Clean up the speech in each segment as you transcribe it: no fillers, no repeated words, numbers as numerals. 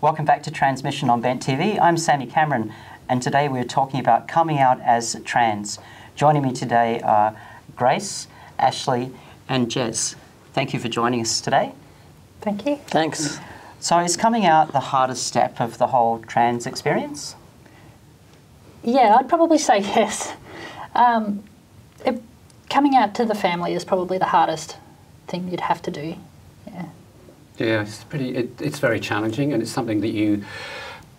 Welcome back to Transmission on Bent TV. I'm Sammy Cameron, and today we're talking about coming out as trans. Joining me today are Grace, Ashley, and Jez. Thank you for joining us today. Thank you. Thanks. So is coming out the hardest step of the whole trans experience? Yeah, I'd probably say yes. Coming out to the family is probably the hardest thing you'd have to do. Yeah, it's very challenging, and it's something that you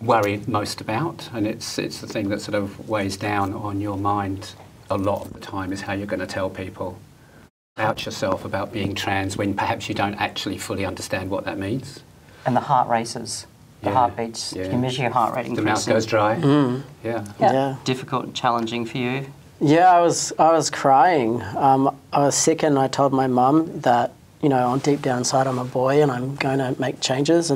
worry most about, and it's the thing that sort of weighs down on your mind a lot of the time, is how you're going to tell people about yourself, about being trans, when perhaps you don't actually fully understand what that means. And the heart races, the heartbeats, you measure your heart rate increasing. The mouth goes dry. Yeah. Difficult and challenging for you? Yeah, I was crying. I was sick, and I told my mum that, you know, on deep down inside I'm a boy and I'm going to make changes.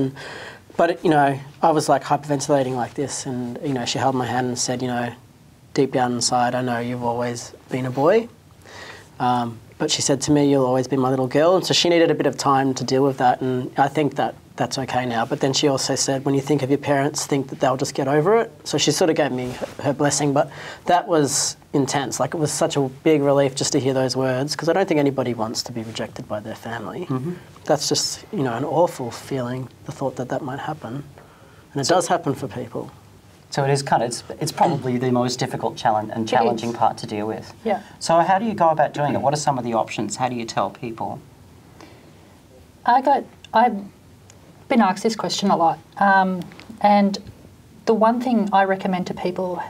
But you know, I was like hyperventilating like this, and you know, she held my hand and said, you know, deep down inside I know you've always been a boy. But she said to me, you'll always be my little girl. And so she needed a bit of time to deal with that, and I think that that's okay now. But then she also said, when you think of your parents, think that they'll just get over it. So she sort of gave me her blessing, but that was intense. Like, it was such a big relief just to hear those words, because I don't think anybody wants to be rejected by their family. That's just, you know, an awful feeling, the thought that that might happen. And it does happen for people. So it is it's probably the most difficult challenging part to deal with. Yeah. So how do you go about doing it? What are some of the options? How do you tell people? I've been asked this question a lot, and the one thing I recommend to people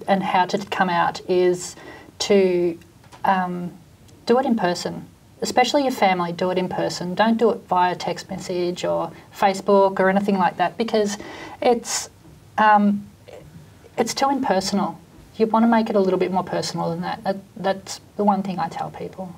and how to come out is to do it in person. Especially your family, do it in person. Don't do it via text message or Facebook or anything like that, because it's too impersonal. You want to make it a little bit more personal than that. That's the one thing I tell people.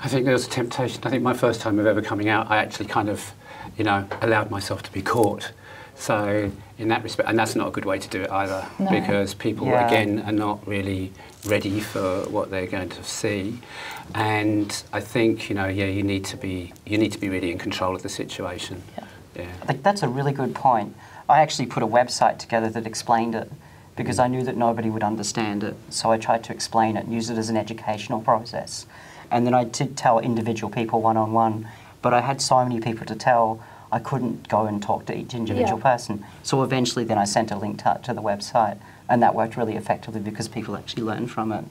I think there was a temptation. I think my first time of ever coming out, I actually kind of, you know, allowed myself to be caught. So in that respect, and that's not a good way to do it either, because people, again, are not really ready for what they're going to see. And I think, you know, you need to be really in control of the situation. Yeah. I think that's a really good point. I actually put a website together that explained it, because I knew that nobody would understand it. So I tried to explain it and use it as an educational process. And then I did tell individual people one-on-one, but I had so many people to tell, I couldn't go and talk to each individual person. So eventually then I sent a link to the website, and that worked really effectively because people actually learned from it.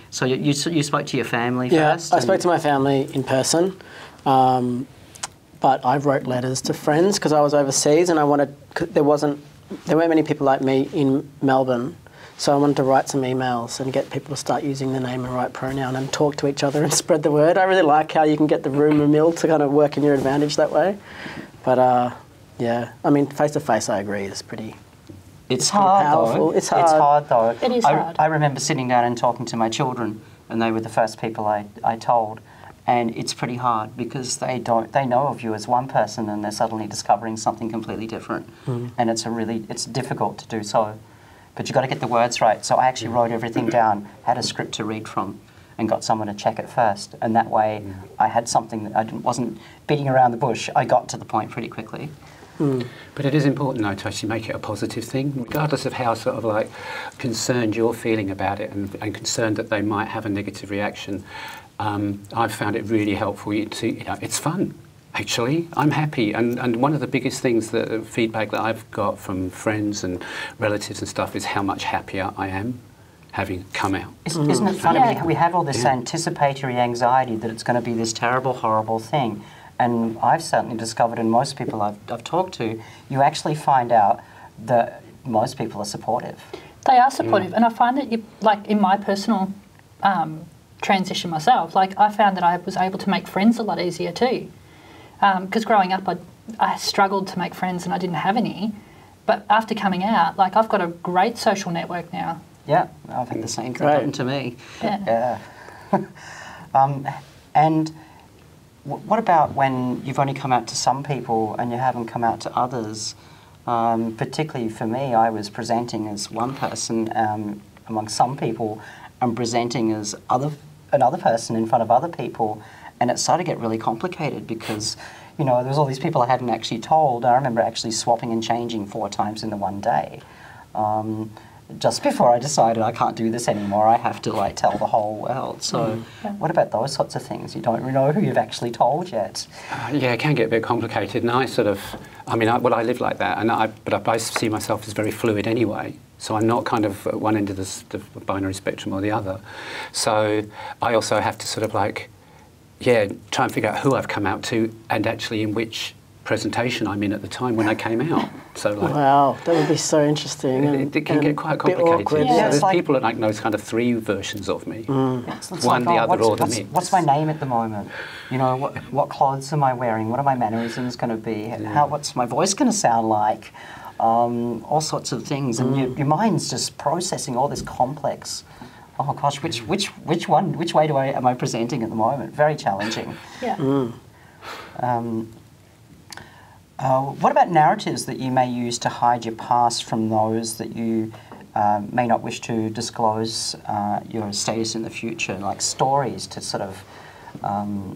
So you spoke to your family first? Yeah, I spoke to my family in person, but I wrote letters to friends because I was overseas, and there weren't many people like me in Melbourne. So I wanted to write some emails and get people to start using the name and right pronoun and talk to each other and spread the word. I really like how you can get the rumour mill to kind of work in your advantage that way. But yeah, I mean, face-to-face, I agree, is pretty... It's hard, powerful. though. It's hard, though. It is hard. I remember sitting down and talking to my children, and they were the first people I told. And it's pretty hard because they know of you as one person, and they're suddenly discovering something completely different. And it's difficult to do so. But you've got to get the words right. So I actually wrote everything down, had a script to read from, and got someone to check it first. And that way I had something that I wasn't beating around the bush. I got to the point pretty quickly. But it is important, though, to actually make it a positive thing, regardless of how sort of like concerned you're feeling about it and concerned that they might have a negative reaction. I've found it really helpful to, you know, it's fun. Actually, I'm happy, and one of the biggest things, the feedback that I've got from friends and relatives and stuff, is how much happier I am having come out. Isn't it funny? We have all this anticipatory anxiety that it's going to be this terrible, horrible thing. And I've certainly discovered, and most people I've talked to, you actually find out that most people are supportive. They are supportive, and I find that, like in my personal transition myself, like I found that I was able to make friends a lot easier too. Because growing up, I struggled to make friends and I didn't have any. But after coming out, like I've got a great social network now. Yeah, I've had the same thing happen to me. Yeah. And what about when you've only come out to some people and you haven't come out to others? Particularly for me, I was presenting as one person among some people and presenting as another person in front of other people. And it started to get really complicated because, you know, there was all these people I hadn't actually told. I remember actually swapping and changing 4 times in the one day. Just before I decided I can't do this anymore, I have to like tell the whole world. So what about those sorts of things? You don't know who you've actually told yet. Yeah, it can get a bit complicated, and I sort of, I mean, I live like that, but I see myself as very fluid anyway. So I'm not kind of at one end of the binary spectrum or the other. So I also have to sort of like, yeah, try and figure out who I've come out to and actually in which presentation I'm in at the time when I came out. So like, wow, that would be so interesting. It can get quite complicated. Awkward, yeah. So It's there's like, people that like knows kind of 3 versions of me. It's One, like, the other, or the what's, mix. what's my name at the moment? You know, what clothes am I wearing? What are my mannerisms going to be? What's my voice going to sound like? All sorts of things, and your mind's just processing all this complex. Oh gosh, which way am I presenting at the moment? Very challenging. Yeah. What about narratives that you may use to hide your past from those that you may not wish to disclose your status in the future, like stories to sort of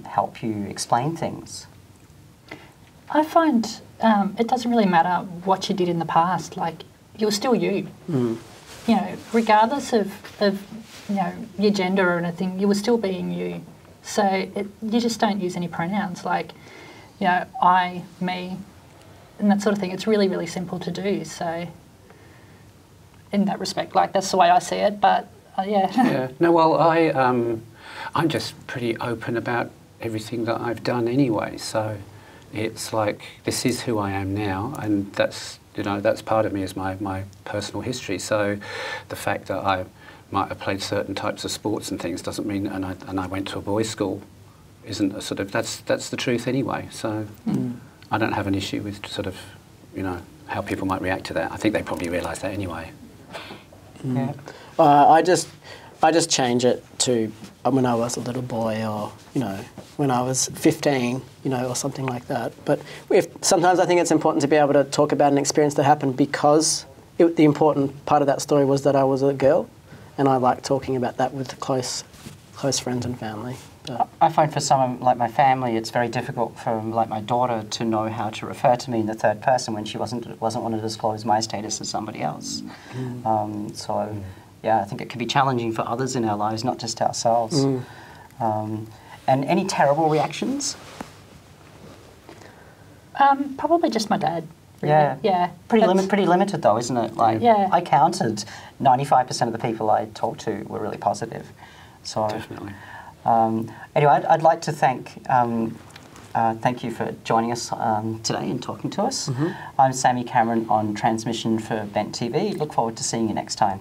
help you explain things? I find it doesn't really matter what you did in the past. Like, you're still you. You know, regardless of you know, your gender or anything, you were still being you. So you just don't use any pronouns like, you know, I, me, and that sort of thing. It's really, really simple to do. So in that respect, like, that's the way I see it. But yeah. Yeah. No, well, I'm just pretty open about everything that I've done anyway. So it's like, this is who I am now, and that's, you know, that's part of me is my personal history. So the fact that I might have played certain types of sports and things doesn't mean, and I went to a boys' school, isn't a sort of, that's the truth anyway. So I don't have an issue with sort of, you know, how people might react to that. I think they probably realise that anyway. Yeah. I just change it to when I was a little boy, or, you know, when I was 15, you know, or something like that. But sometimes I think it's important to be able to talk about an experience that happened, because the important part of that story was that I was a girl, and I like talking about that with close friends and family. But I find for some, like my family, it's very difficult for like my daughter to know how to refer to me in the third person when she wasn't want to disclose my status as somebody else. So yeah, I think it can be challenging for others in our lives, not just ourselves. And any terrible reactions? Probably just my dad. Really. Yeah. Yeah. Pretty limited though, isn't it? Like, Yeah. I counted 95% of the people I talked to were really positive. So Definitely. Anyway, I'd like to thank you for joining us today and talking to us. I'm Sammy Cameron on Transmission for Bent TV. Look forward to seeing you next time.